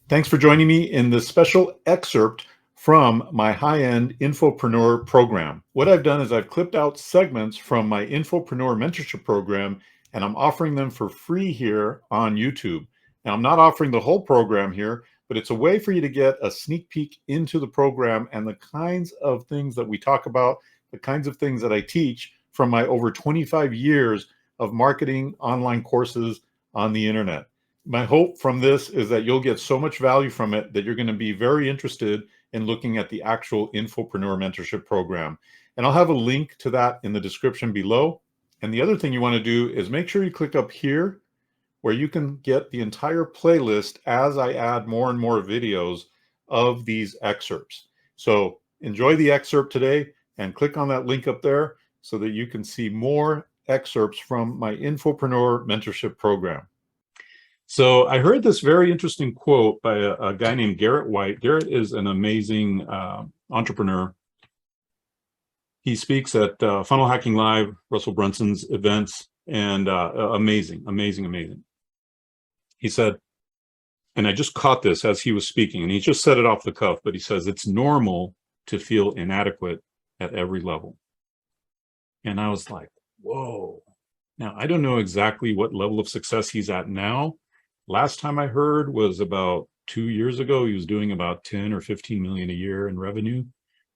Thanks for joining me in this special excerpt from my high-end Infopreneur program. What I've done is I've clipped out segments from my Infopreneur Mentorship Program, and I'm offering them for free here on YouTube. Now, I'm not offering the whole program here, but it's a way for you to get a sneak peek into the program and the kinds of things that we talk about, the kinds of things that I teach from my over 25 years of marketing online courses on the internet. My hope from this is that you'll get so much value from it that you're going to be very interested in looking at the actual Infopreneur Mentorship Program. And I'll have a link to that in the description below. And the other thing you want to do is make sure you click up here where you can get the entire playlist as I add more and more videos of these excerpts. So enjoy the excerpt today and click on that link up there so that you can see more excerpts from my Infopreneur Mentorship Program. So I heard this very interesting quote by a guy named Garrett White. Garrett is an amazing entrepreneur. He speaks at Funnel Hacking Live, Russell Brunson's events, and amazing. He said, and I just caught this as he was speaking, and he just said it off the cuff, but he says, it's normal to feel inadequate at every level. And I was like, whoa. Now, I don't know exactly what level of success he's at now. Last time I heard was about 2 years ago. He was doing about 10 or 15 million a year in revenue.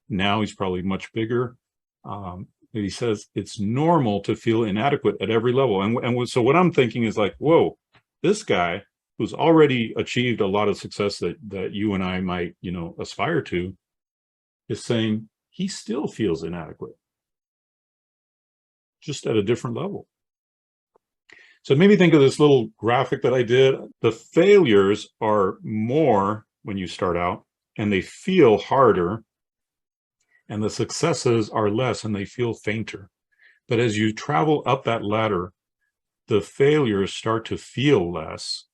Now he's probably much bigger. But he says it's normal to feel inadequate at every level. And so what I'm thinking is like, whoa, this guy who's already achieved a lot of success that you and I might, aspire to, is saying he still feels inadequate, just at a different level. So maybe think of this little graphic that I did. The failures are more when you start out, and they feel harder, and the successes are less and they feel fainter. But as you travel up that ladder, the failures start to feel less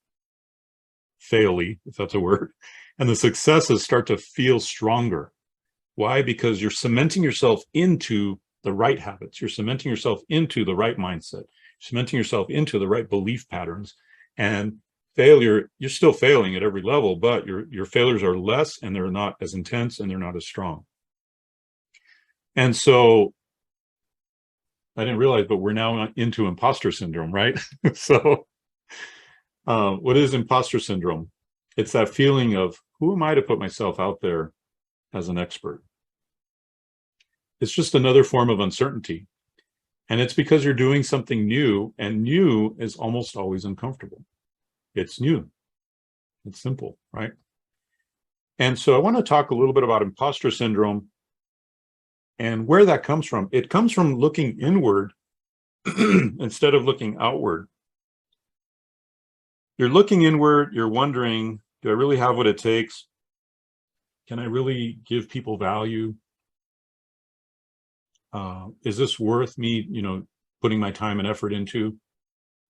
faily, if that's a word, and the successes start to feel stronger. Why? Because you're cementing yourself into the right habits. You're cementing yourself into the right mindset, cementing yourself into the right belief patterns. And failure, you're still failing at every level, but your failures are less, and they're not as intense, and they're not as strong. And so I didn't realize, but we're now into imposter syndrome, right? So what is imposter syndrome? It's that feeling of, who am I to put myself out there as an expert? It's just another form of uncertainty. And it's because you're doing something new, and new is almost always uncomfortable. It's new. It's simple, right? And so I want to talk a little bit about imposter syndrome and where that comes from. It comes from looking inward instead of looking outward. You're looking inward, you're wondering, do I really have what it takes? Can I really give people value? Is this worth me, putting my time and effort into?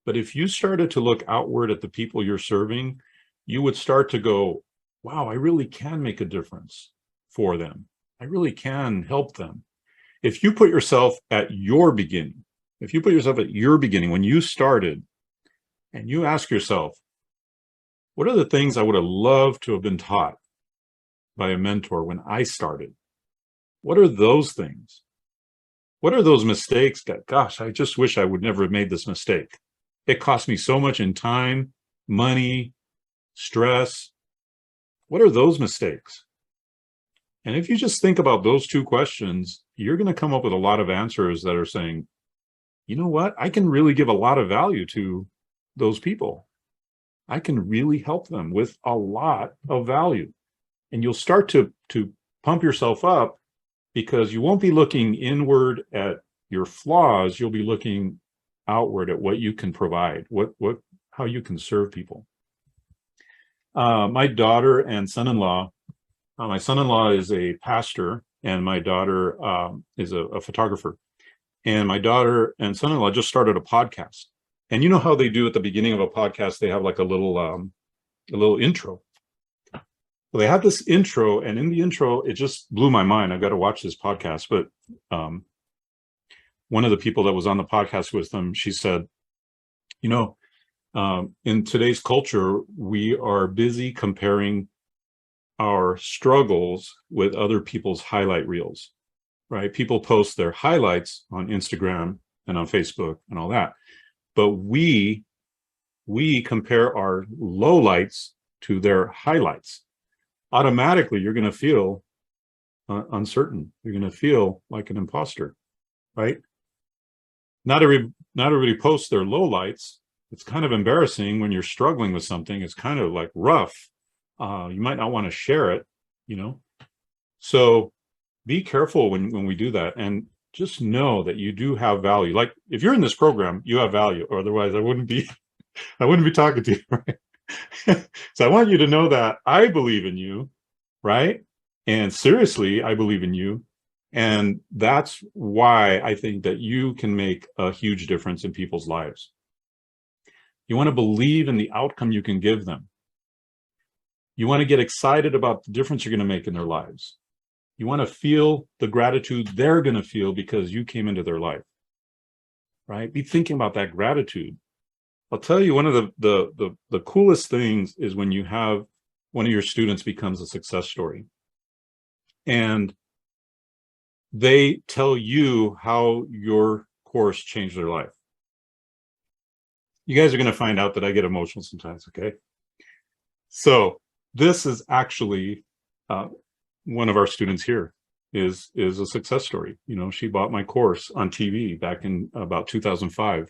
But if you started to look outward at the people you're serving, you would start to go, wow, I really can make a difference for them. I really can help them. If you put yourself at your beginning, when you started, and you ask yourself, what are the things I would have loved to have been taught by a mentor when I started? What are those things? What are those mistakes that, gosh, I just wish I would never have made this mistake. It cost me so much in time, money, stress. What are those mistakes? And if you just think about those two questions, you're going to come up with a lot of answers that are saying, you know what? I can really give a lot of value to those people. I can really help them with a lot of value. And you'll start to pump yourself up, because you won't be looking inward at your flaws. You'll be looking outward at what you can provide, how you can serve people. My daughter and son-in-law, my son-in-law is a pastor, and my daughter is a photographer. And my daughter and son-in-law just started a podcast. And you know how they do at the beginning of a podcast, they have like a little intro. Well, they have this intro, and in the intro, it just blew my mind. I've got to watch this podcast. But one of the people that was on the podcast with them, she said, In today's culture, we are busy comparing our struggles with other people's highlight reels, right? People post their highlights on Instagram and on Facebook and all that, but we compare our lowlights to their highlights. Automatically, you're going to feel uncertain. You're going to feel like an imposter, right? Not everybody posts their lowlights. It's kind of embarrassing when you're struggling with something. It's kind of like rough. You might not want to share it, you know? So be careful when we do that, and just know that you do have value. Like if you're in this program, you have value, or otherwise I wouldn't be talking to you, right? So I want you to know that I believe in you, right? And seriously, I believe in you. And that's why I think that you can make a huge difference in people's lives. You want to believe in the outcome you can give them. You want to get excited about the difference you're going to make in their lives. You want to feel the gratitude they're going to feel because you came into their life, right? Be thinking about that gratitude. I'll tell you, one of the coolest things is when you have one of your students becomes a success story, and they tell you how your course changed their life. You guys are going to find out that I get emotional sometimes, okay? So this is actually one of our students here is a success story. You know, she bought my course on TV back in about 2005,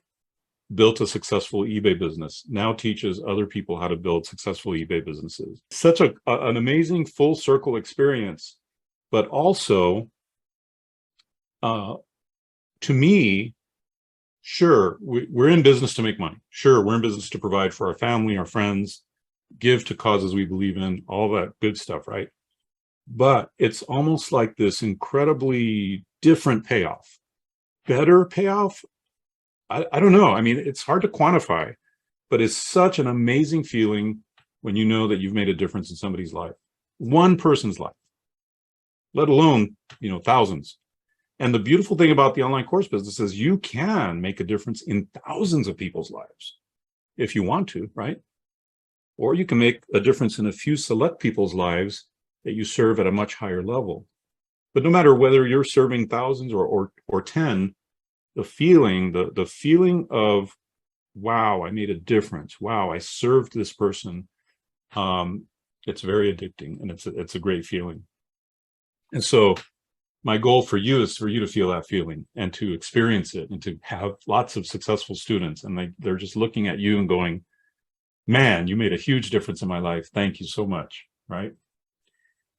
built a successful eBay business, now teaches other people how to build successful eBay businesses. Such an amazing full circle experience, but also to me, sure, we're in business to make money. Sure, we're in business to provide for our family, our friends, give to causes we believe in, all that good stuff, right? But it's almost like this incredibly different payoff, better payoff. I don't know. I mean, it's hard to quantify, but it's such an amazing feeling when you know that you've made a difference in somebody's life, one person's life, let alone, you know, thousands. And the beautiful thing about the online course business is you can make a difference in thousands of people's lives if you want to, right? Or you can make a difference in a few select people's lives that you serve at a much higher level. But no matter whether you're serving thousands or 10, the feeling of, wow, I made a difference. Wow, I served this person. It's very addicting, and it's a great feeling. And so my goal for you is for you to feel that feeling and to experience it and to have lots of successful students. And they're just looking at you and going, man, you made a huge difference in my life. Thank you so much, right?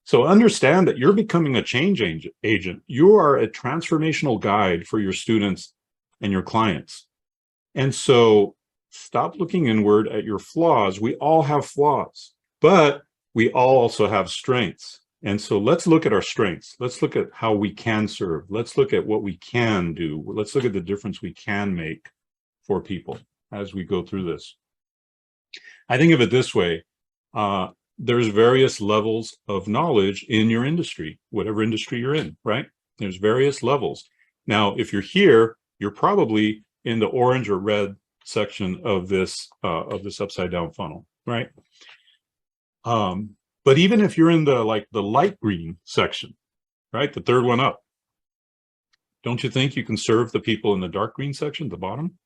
So understand that you're becoming a change agent. You are a transformational guide for your students and your clients. And so stop looking inward at your flaws. We all have flaws, but we all also have strengths. And so let's look at our strengths. Let's look at how we can serve. Let's look at what we can do. Let's look at the difference we can make for people as we go through this. I think of it this way. There's various levels of knowledge in your industry, whatever industry you're in, right? There's various levels. Now, if you're here, you're probably in the orange or red section of this upside down funnel, right? But even if you're in the light green section, right, the third one up, don't you think you can serve the people in the dark green section, the bottom?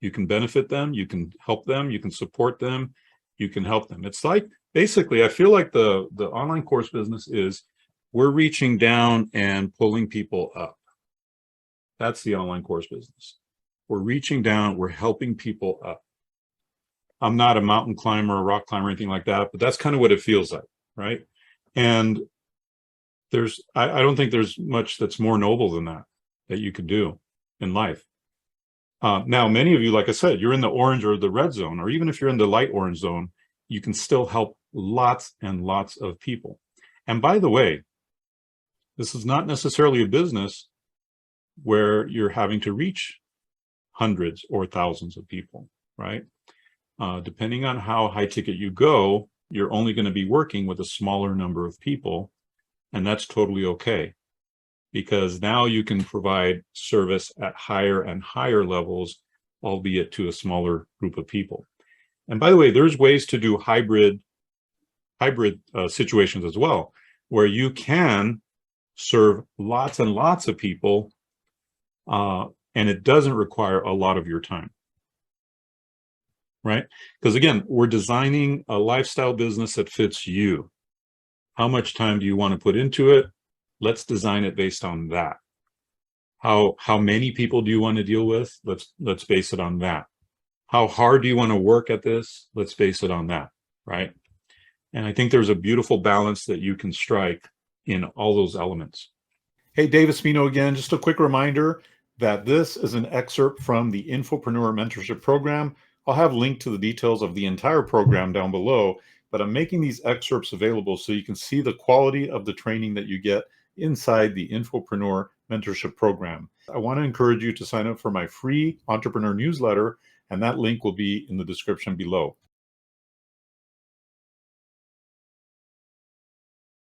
You can benefit them, you can help them, you can support them, you can help them. It's like, basically, I feel like the online course business is we're reaching down and pulling people up. That's the online course business. We're reaching down, we're helping people up. I'm not a mountain climber, a rock climber, or anything like that, but that's kind of what it feels like, right? And I don't think there's much that's more noble than that you could do in life. Now, many of you, like I said, you're in the orange or the red zone, or even if you're in the light orange zone, you can still help lots and lots of people. And by the way, this is not necessarily a business where you're having to reach hundreds or thousands of people, right? Depending on how high ticket you go, you're only going to be working with a smaller number of people, and that's totally okay, because now you can provide service at higher and higher levels, albeit to a smaller group of people. And by the way, there's ways to do hybrid situations as well, where you can serve lots and lots of people, and it doesn't require a lot of your time, right? Because again, we're designing a lifestyle business that fits you. How much time do you want to put into it? Let's design it based on that. How many people do you want to deal with? Let's base it on that. How hard do you want to work at this? Let's base it on that, right? And I think there's a beautiful balance that you can strike in all those elements. Hey, Dave Espino again. Just a quick reminder that this is an excerpt from the Infopreneur Mentorship Program. I'll have a link to the details of the entire program down below, but I'm making these excerpts available so you can see the quality of the training that you get inside the Infopreneur Mentorship Program. I want to encourage you to sign up for my free entrepreneur newsletter, and that link will be in the description below.